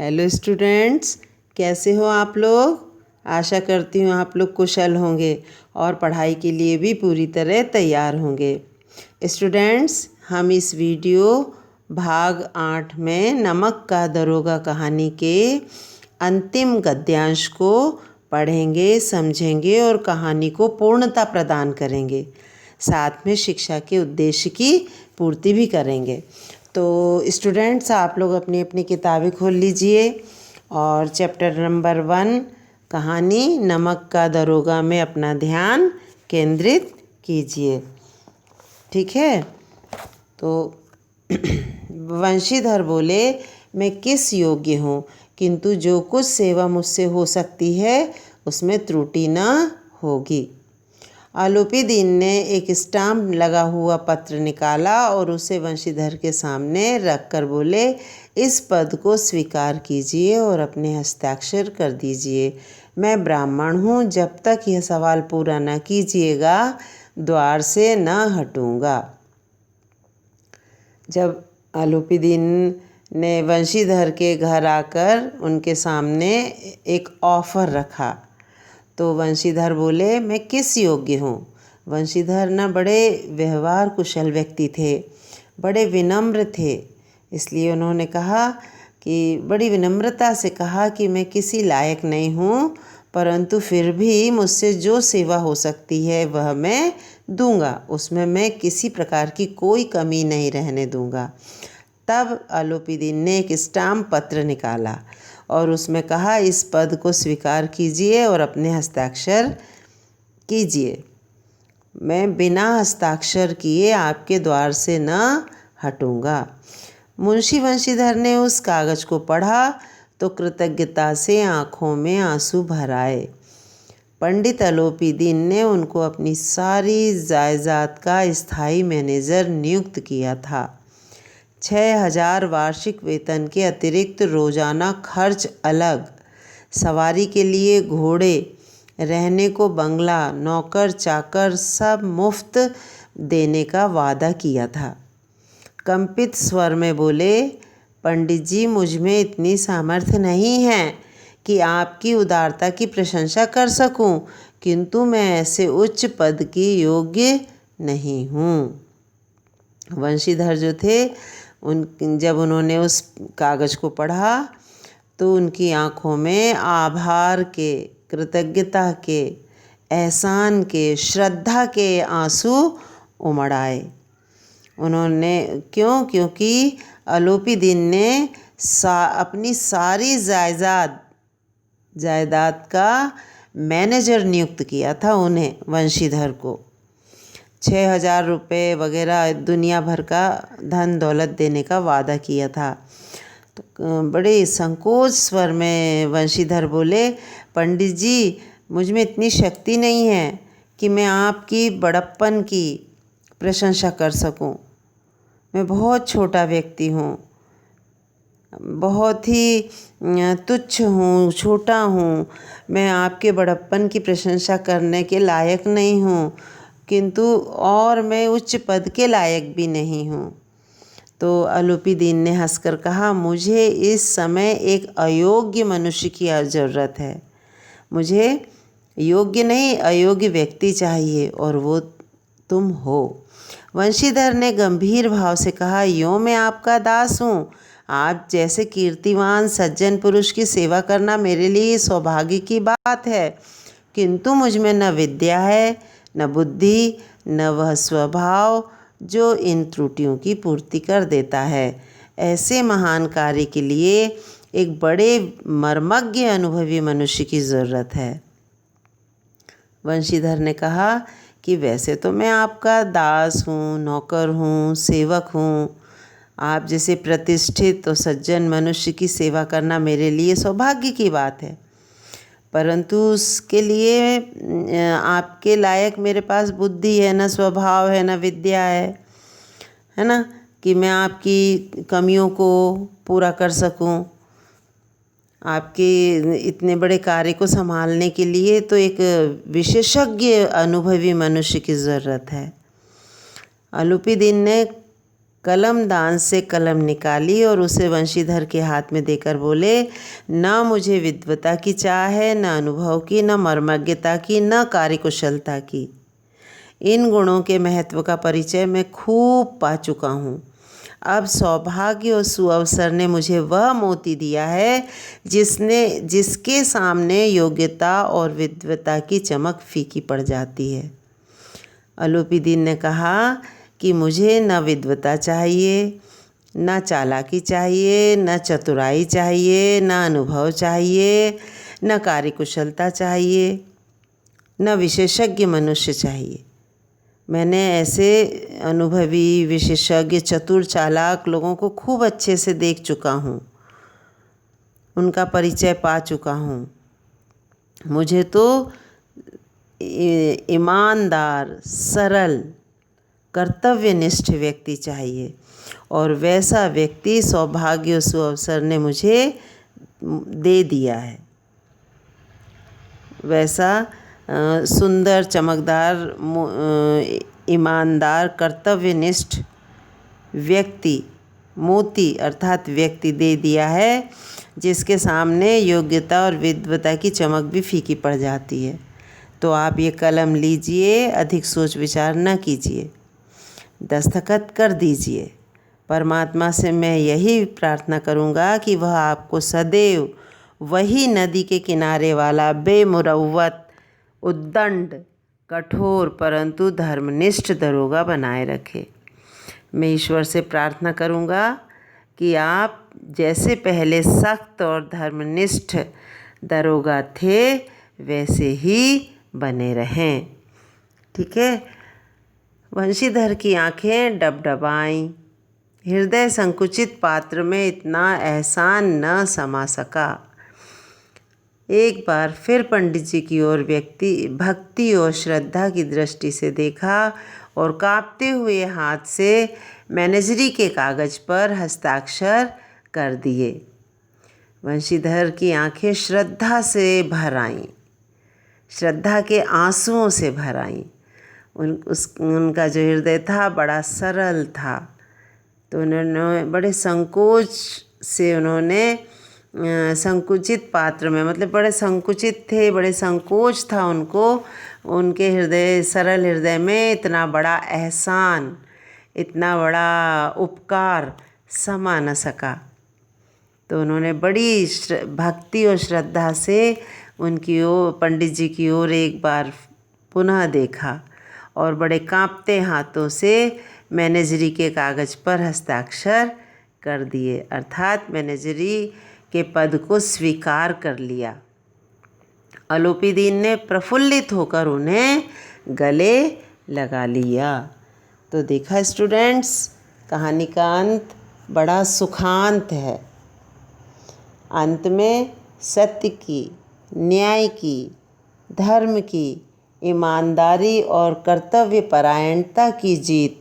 Hello students, कैसे हो आप लोग। आशा करती हूँ आप लोग कुशल होंगे और पढ़ाई के लिए भी पूरी तरह तैयार होंगे। स्टूडेंट्स, हम इस वीडियो भाग 8 में नमक का दरोगा कहानी के अंतिम गद्यांश को पढ़ेंगे, समझेंगे और कहानी को पूर्णता प्रदान करेंगे। साथ में शिक्षा के उद्देश्य की पूर्ति भी करेंगे। तो स्टूडेंट्स, आप लोग अपनी अपनी किताबें खोल लीजिए और चैप्टर नंबर 1 कहानी नमक का दरोगा में अपना ध्यान केंद्रित कीजिए। ठीक है। तो वंशीधर बोले, मैं किस योग्य हूँ, किंतु जो कुछ सेवा मुझसे हो सकती है उसमें त्रुटि न होगी। आलोपी दीन ने एक स्टाम्प लगा हुआ पत्र निकाला और उसे वंशीधर के सामने रख कर बोले, इस पद को स्वीकार कीजिए और अपने हस्ताक्षर कर दीजिए। मैं ब्राह्मण हूँ, जब तक यह सवाल पूरा न कीजिएगा द्वार से न हटूँगा। जब आलोपी दीन ने वंशीधर के घर आकर उनके सामने एक ऑफ़र रखा तो वंशीधर बोले, मैं किस योग्य हूँ। वंशीधर न बड़े व्यवहार कुशल व्यक्ति थे, बड़े विनम्र थे, इसलिए उन्होंने कहा कि बड़ी विनम्रता से कहा कि मैं किसी लायक नहीं हूँ, परंतु फिर भी मुझसे जो सेवा हो सकती है वह मैं दूंगा, उसमें मैं किसी प्रकार की कोई कमी नहीं रहने दूंगा। तब आलोपी दीन ने एक स्टाम्प पत्र निकाला और उसमें कहा, इस पद को स्वीकार कीजिए और अपने हस्ताक्षर कीजिए। मैं बिना हस्ताक्षर किए आपके द्वार से न हटूँगा। मुंशी वंशीधर ने उस कागज़ को पढ़ा तो कृतज्ञता से आँखों में आंसू भर आए। पंडित आलोपी दीन ने उनको अपनी सारी जायदाद का स्थायी मैनेजर नियुक्त किया था। 6,000 वार्षिक वेतन के अतिरिक्त रोज़ाना खर्च अलग, सवारी के लिए घोड़े, रहने को बंगला, नौकर चाकर सब मुफ्त देने का वादा किया था। कंपित स्वर में बोले, पंडित जी, मुझ में इतनी सामर्थ्य नहीं है कि आपकी उदारता की प्रशंसा कर सकूं, किंतु मैं ऐसे उच्च पद की योग्य नहीं हूँ। वंशीधर जो थे जब उन्होंने उस कागज़ को पढ़ा तो उनकी आँखों में आभार के, कृतज्ञता के, एहसान के, श्रद्धा के आंसू उमड़ आए। उन्होंने क्योंकि आलोपी दीन ने अपनी सारी जायदाद का मैनेजर नियुक्त किया था उन्हें, वंशीधर को 6,000 रुपये वगैरह दुनिया भर का धन दौलत देने का वादा किया था। तो बड़े संकोच स्वर में वंशीधर बोले, पंडित जी, मुझ में इतनी शक्ति नहीं है कि मैं आपकी बड़प्पन की प्रशंसा कर सकूं। मैं बहुत छोटा व्यक्ति हूँ, बहुत ही तुच्छ हूँ, छोटा हूँ। मैं आपके बड़प्पन की प्रशंसा करने के लायक नहीं हूँ, किंतु और मैं उच्च पद के लायक भी नहीं हूँ। तो आलोपी दीन ने हंसकर कहा, मुझे इस समय एक अयोग्य मनुष्य की ज़रूरत है। मुझे योग्य नहीं, अयोग्य व्यक्ति चाहिए और वो तुम हो। वंशीधर ने गंभीर भाव से कहा, यूँ मैं आपका दास हूँ। आप जैसे कीर्तिवान सज्जन पुरुष की सेवा करना मेरे लिए सौभाग्य की बात है, किंतु मुझ में न विद्या है, न बुद्धि, न वह स्वभाव जो इन त्रुटियों की पूर्ति कर देता है। ऐसे महान कार्य के लिए एक बड़े मर्मज्ञ अनुभवी मनुष्य की ज़रूरत है। वंशीधर ने कहा कि वैसे तो मैं आपका दास हूँ, नौकर हूँ, सेवक हूँ। आप जैसे प्रतिष्ठित और सज्जन मनुष्य की सेवा करना मेरे लिए सौभाग्य की बात है, परंतु उसके लिए आपके लायक मेरे पास बुद्धि है, न स्वभाव है, न विद्या है ना, कि मैं आपकी कमियों को पूरा कर सकूं। आपके इतने बड़े कार्य को संभालने के लिए तो एक विशेषज्ञ अनुभवी मनुष्य की ज़रूरत है। आलोपी दीन ने कलम दान से कलम निकाली और उसे वंशीधर के हाथ में देकर बोले, न मुझे विद्वता की चाह है, न अनुभव की, न मर्मज्ञता की, न कार्यकुशलता की। इन गुणों के महत्व का परिचय मैं खूब पा चुका हूँ। अब सौभाग्य और सुअवसर ने मुझे वह मोती दिया है जिसके सामने योग्यता और विद्वता की चमक फीकी पड़ जाती है। अलोपीदीन ने कहा कि मुझे न विद्वता चाहिए, न चालाकी चाहिए, न चतुराई चाहिए, न अनुभव चाहिए, न कार्यकुशलता चाहिए, न विशेषज्ञ मनुष्य चाहिए। मैंने ऐसे अनुभवी, विशेषज्ञ, चतुर, चालाक लोगों को खूब अच्छे से देख चुका हूँ, उनका परिचय पा चुका हूँ। मुझे तो ईमानदार, सरल, कर्तव्यनिष्ठ व्यक्ति चाहिए, और वैसा व्यक्ति सौभाग्य और सुअवसर ने मुझे दे दिया है। वैसा सुंदर, चमकदार, ईमानदार, कर्तव्यनिष्ठ व्यक्ति, मोती अर्थात व्यक्ति दे दिया है जिसके सामने योग्यता और विद्वता की चमक भी फीकी पड़ जाती है। तो आप ये कलम लीजिए, अधिक सोच विचार न कीजिए, दस्तखत कर दीजिए। परमात्मा से मैं यही प्रार्थना करूँगा कि वह आपको सदैव वही नदी के किनारे वाला बेमुरव्वत, उद्दंड, कठोर परंतु धर्मनिष्ठ दरोगा बनाए रखे। मैं ईश्वर से प्रार्थना करूँगा कि आप जैसे पहले सख्त और धर्मनिष्ठ दरोगा थे वैसे ही बने रहें। ठीक है। वंशीधर की आंखें डबडबाईं। हृदय संकुचित पात्र में इतना एहसान न समा सका। एक बार फिर पंडित जी की ओर भक्ति और श्रद्धा की दृष्टि से देखा और कांपते हुए हाथ से मैनेजरी के कागज़ पर हस्ताक्षर कर दिए। वंशीधर की आंखें श्रद्धा से भर आईं, श्रद्धा के आंसुओं से भर आईं। उनका जो हृदय था बड़ा सरल था, तो उन्होंने बड़े संकोच से संकुचित पात्र में, मतलब बड़े संकुचित थे, बड़े संकोच था उनको, उनके हृदय, सरल हृदय में इतना बड़ा एहसान, इतना बड़ा उपकार समा न सका। तो उन्होंने बड़ी भक्ति और श्रद्धा से उनकी ओर, पंडित जी की ओर एक बार पुनः देखा और बड़े कांपते हाथों से मैनेजरी के कागज़ पर हस्ताक्षर कर दिए, अर्थात मैनेजरी के पद को स्वीकार कर लिया। अलोपीदीन ने प्रफुल्लित होकर उन्हें गले लगा लिया। तो देखा स्टूडेंट्स, कहानी का अंत बड़ा सुखांत है। अंत में सत्य की, न्याय की, धर्म की, ईमानदारी और कर्तव्य परायणता की जीत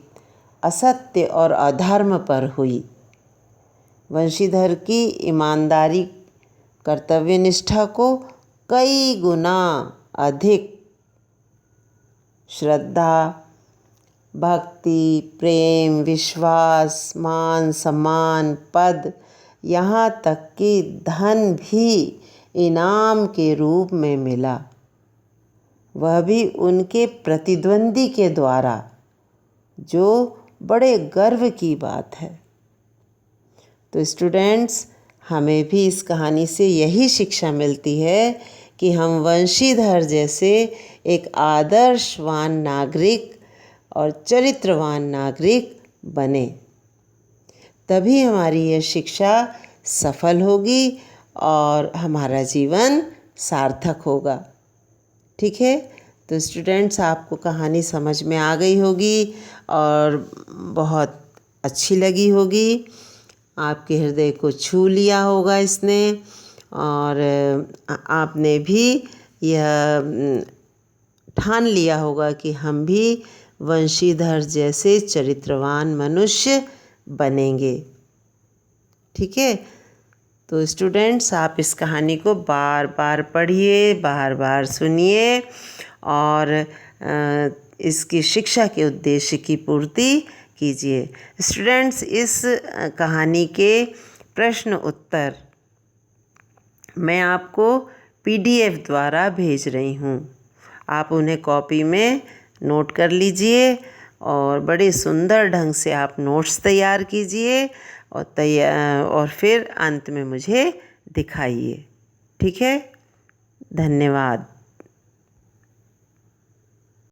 असत्य और अधर्म पर हुई। वंशीधर की ईमानदारी, कर्तव्यनिष्ठा को कई गुना अधिक श्रद्धा, भक्ति, प्रेम, विश्वास, मान सम्मान, पद, यहाँ तक कि धन भी इनाम के रूप में मिला, वह भी उनके प्रतिद्वंदी के द्वारा, जो बड़े गर्व की बात है। तो स्टूडेंट्स, हमें भी इस कहानी से यही शिक्षा मिलती है कि हम वंशीधर जैसे एक आदर्शवान नागरिक और चरित्रवान नागरिक बने, तभी हमारी यह शिक्षा सफल होगी और हमारा जीवन सार्थक होगा। ठीक है। तो स्टूडेंट्स, आपको कहानी समझ में आ गई होगी और बहुत अच्छी लगी होगी, आपके हृदय को छू लिया होगा इसने, और आपने भी यह ठान लिया होगा कि हम भी वंशीधर जैसे चरित्रवान मनुष्य बनेंगे। ठीक है। तो स्टूडेंट्स, आप इस कहानी को बार बार पढ़िए, बार बार सुनिए और इसकी शिक्षा के उद्देश्य की पूर्ति कीजिए। स्टूडेंट्स, इस कहानी के प्रश्न उत्तर मैं आपको PDF द्वारा भेज रही हूँ। आप उन्हें कॉपी में नोट कर लीजिए और बड़े सुंदर ढंग से आप नोट्स तैयार कीजिए और फिर अंत में मुझे दिखाइए। ठीक है? धन्यवाद।